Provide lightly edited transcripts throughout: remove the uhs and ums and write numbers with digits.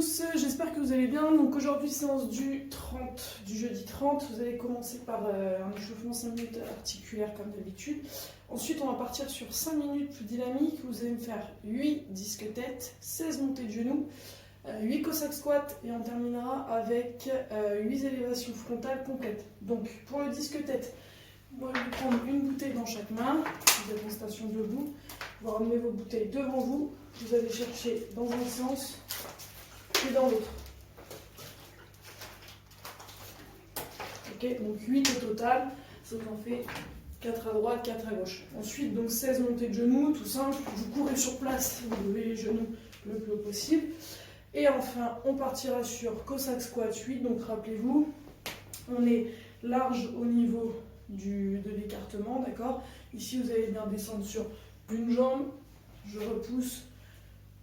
tous, j'espère que vous allez bien. Donc aujourd'hui, séance du jeudi 30. Vous allez commencer par un échauffement 5 minutes articulaire comme d'habitude. Ensuite, on va partir sur 5 minutes plus dynamiques. Vous allez me faire 8 disques tête, 16 montées de genoux, 8 Cossack squats et on terminera avec 8 élévations frontales complètes. Donc pour le disque tête, moi je vais prendre une bouteille dans chaque main. Vous êtes en station debout. Vous ramenez vos bouteilles devant vous. Vous allez chercher dans un sens et dans l'autre. Ok, donc 8 au total. Ça vous en fait 4 à droite, 4 à gauche. Ensuite, donc 16 montées de genoux, tout simple. Vous courez sur place, vous levez les genoux le plus haut possible. Et enfin, on partira sur Cossack squat 8. Donc rappelez-vous, on est large au niveau de l'écartement, d'accord? Ici, vous allez bien descendre sur une jambe, je repousse,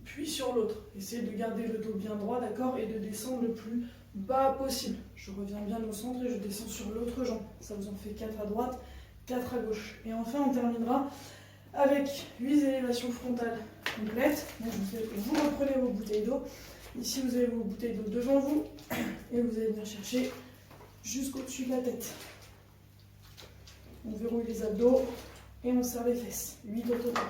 puis sur l'autre. Essayez de garder le dos bien droit, d'accord? Et de descendre le plus bas possible. Je reviens bien au centre et je descends sur l'autre jambe. Ça vous en fait 4 à droite, 4 à gauche. Et enfin, on terminera avec 8 élévations frontales complètes. Donc, vous reprenez vos bouteilles d'eau. Ici, vous avez vos bouteilles d'eau devant vous et vous allez venir chercher jusqu'au-dessus de la tête. On verrouille les abdos et on serre les fesses. 8 au total.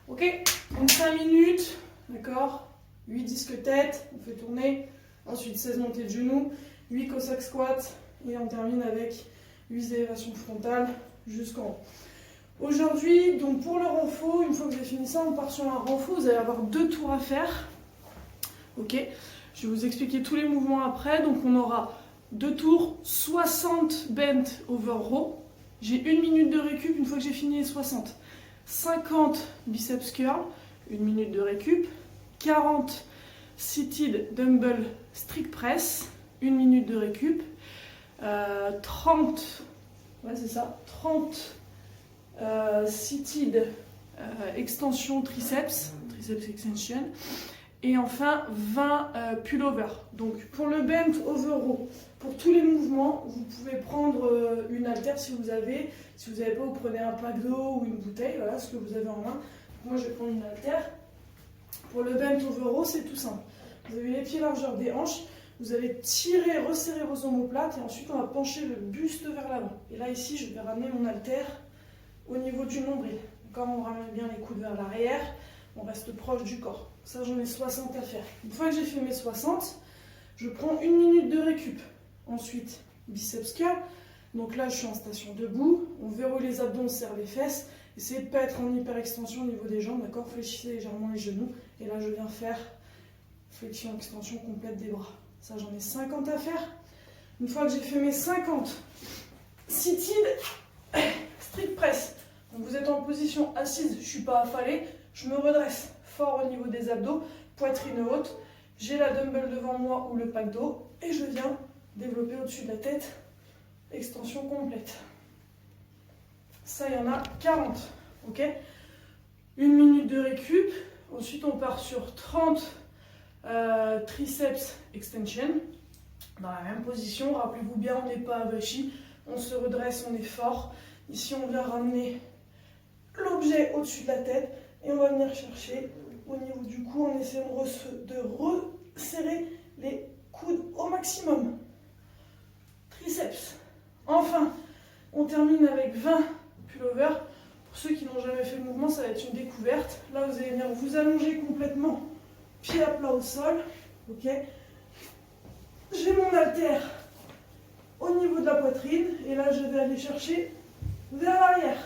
Ok, donc 5 minutes, d'accord, 8 disques tête, on fait tourner. Ensuite 16 montées de genoux, 8 Cossack squats et on termine avec 8 élévations frontales jusqu'en haut. Aujourd'hui, donc pour le renfort, une fois que vous avez fini ça, on part sur un renfort. Vous allez avoir 2 tours à faire. Ok, je vais vous expliquer tous les mouvements après. Donc on aura 2 tours, 60 bent over row. J'ai 1 minute de récup une fois que j'ai fini les 60. 50 biceps curl, 1 minute de récup. 40 seated dumbbell strict press, 1 minute de récup. 30, ouais c'est ça, 30 seated extension triceps extension. Et enfin 20 pullover. Donc pour le bent over row, pour tous les mouvements, vous pouvez prendre une haltère si vous avez. Si vous n'avez pas, vous prenez un pack d'eau ou une bouteille, voilà ce que vous avez en main. Moi je vais prendre une haltère. Pour le bent over row, c'est tout simple. Vous avez les pieds largeur des hanches, vous allez tirer, resserrer vos omoplates et ensuite on va pencher le buste vers l'avant. Et là ici, je vais ramener mon haltère au niveau du nombril. Quand on ramène bien les coudes vers l'arrière, on reste proche du corps. Ça, j'en ai 60 à faire. Une fois que j'ai fait mes 60, je prends 1 minute de récup. Ensuite, biceps curl. Donc là, je suis en station debout. On verrouille les abdos, on serre les fesses. Essayez de ne pas être en hyper-extension au niveau des jambes, d'accord? Fléchissez légèrement les genoux. Et là, je viens faire flexion, extension complète des bras. Ça, j'en ai 50 à faire. Une fois que j'ai fait mes 50, seated strict press. Donc vous êtes en position assise, je ne suis pas affalée. Je me redresse fort au niveau des abdos, poitrine haute. J'ai la dumbbell devant moi ou le pack d'eau. Et je viens développer au-dessus de la tête, extension complète. Ça, il y en a 40. Ok, 1 minute de récup. Ensuite, on part sur 30 triceps extension. Dans la même position, rappelez-vous bien, on n'est pas avachi. On se redresse, on est fort. Ici, on vient ramener l'objet au-dessus de la tête. Et on va venir chercher au niveau du cou en essayant de resserrer les coudes au maximum. Triceps. Enfin, on termine avec 20 pullover. Pour ceux qui n'ont jamais fait le mouvement, ça va être une découverte. Là, vous allez venir vous allonger complètement, pied à plat au sol. Ok. J'ai mon haltère au niveau de la poitrine. Et là, je vais aller chercher vers l'arrière.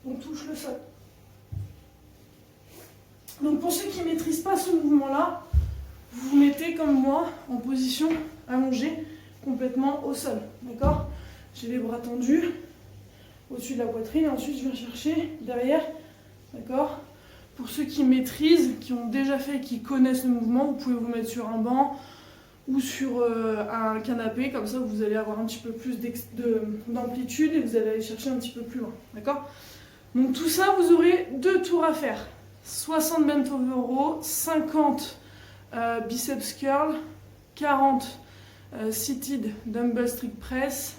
On touche le sol. Donc pour ceux qui ne maîtrisent pas ce mouvement-là, vous vous mettez comme moi en position allongée complètement au sol. D'accord? J'ai les bras tendus au-dessus de la poitrine et ensuite je viens chercher derrière. D'accord? Pour ceux qui maîtrisent, qui ont déjà fait et qui connaissent le mouvement, vous pouvez vous mettre sur un banc ou sur un canapé. Comme ça, vous allez avoir un petit peu plus d'amplitude et vous allez aller chercher un petit peu plus loin. D'accord? Donc tout ça, vous aurez 2 tours à faire. 60 bent over row, 50 biceps curl, 40 seated dumbbell strict press,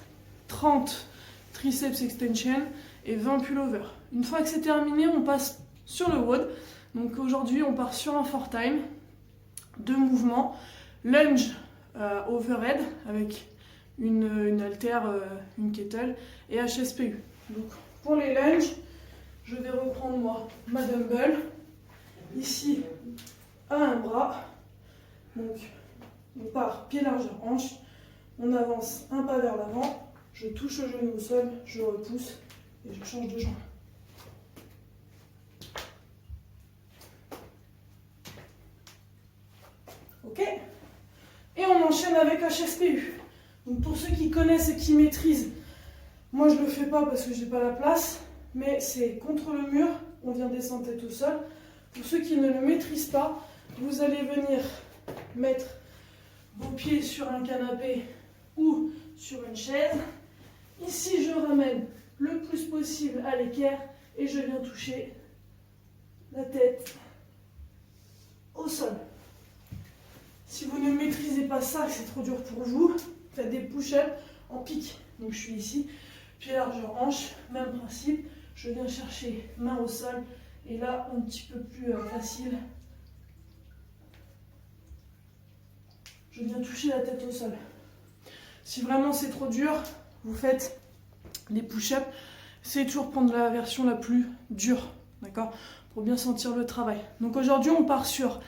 30 triceps extension et 20 pullover. Une fois que c'est terminé, on passe sur le WOD. Donc aujourd'hui, on part sur un 4 time, 2 mouvements. lunge overhead avec une haltère, une kettle et HSPU. Donc pour les lunges, je vais reprendre moi ma dumbbell, ici à un bras, donc on part pied largeur hanche, on avance un pas vers l'avant, je touche le genou au sol, je repousse et je change de jambe. Ok? Et on enchaîne avec HSPU. Donc pour ceux qui connaissent et qui maîtrisent, moi je ne le fais pas parce que je n'ai pas la place, mais c'est contre le mur, on vient descendre tête au sol. Pour ceux qui ne le maîtrisent pas, vous allez venir mettre vos pieds sur un canapé ou sur une chaise. Ici, je ramène le plus possible à l'équerre et je viens toucher la tête au sol. Si vous ne maîtrisez pas ça, que c'est trop dur pour vous, faites des push-ups en pique. Donc je suis ici, pied largeur hanche, même principe. Je viens chercher main au sol et là, un petit peu plus facile. Je viens toucher la tête au sol. Si vraiment c'est trop dur, vous faites des push-ups. Essayez toujours de prendre la version la plus dure, d'accord, pour bien sentir le travail. Donc aujourd'hui, on part sur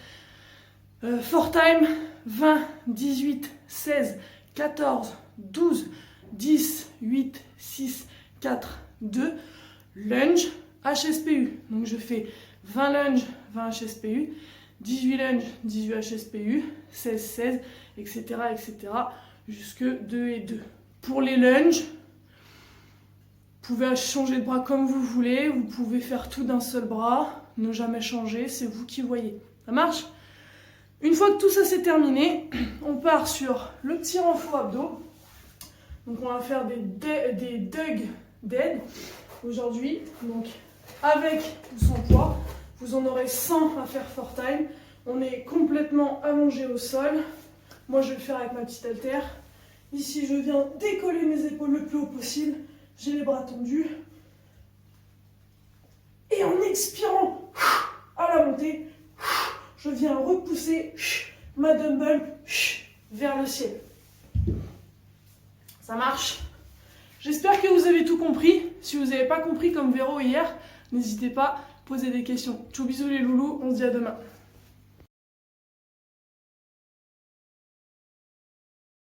4 time, 20, 18, 16, 14, 12, 10, 8, 6, 4, 2, lunge, HSPU. Donc je fais 20 lunge, 20 HSPU, 18 lunge, 18 HSPU, 16, 16, etc., etc., jusque 2 et 2. Pour les lunges, vous pouvez changer de bras comme vous voulez, vous pouvez faire tout d'un seul bras, ne jamais changer, c'est vous qui voyez. Ça marche? Une fois que tout ça c'est terminé, on part sur le petit renfort abdos. Donc on va faire des Doug dead aujourd'hui. Donc avec ou sans poids, vous en aurez 100 à faire 4 time. On est complètement allongé au sol. Moi je vais le faire avec ma petite haltère. Ici je viens décoller mes épaules le plus haut possible. J'ai les bras tendus. Et en expirant à la montée, je viens repousser ma dumbbell vers le ciel. Ça marche? J'espère que vous avez tout compris. Si vous n'avez pas compris comme Véro hier, n'hésitez pas à poser des questions. Tchou bisous les loulous, on se dit à demain.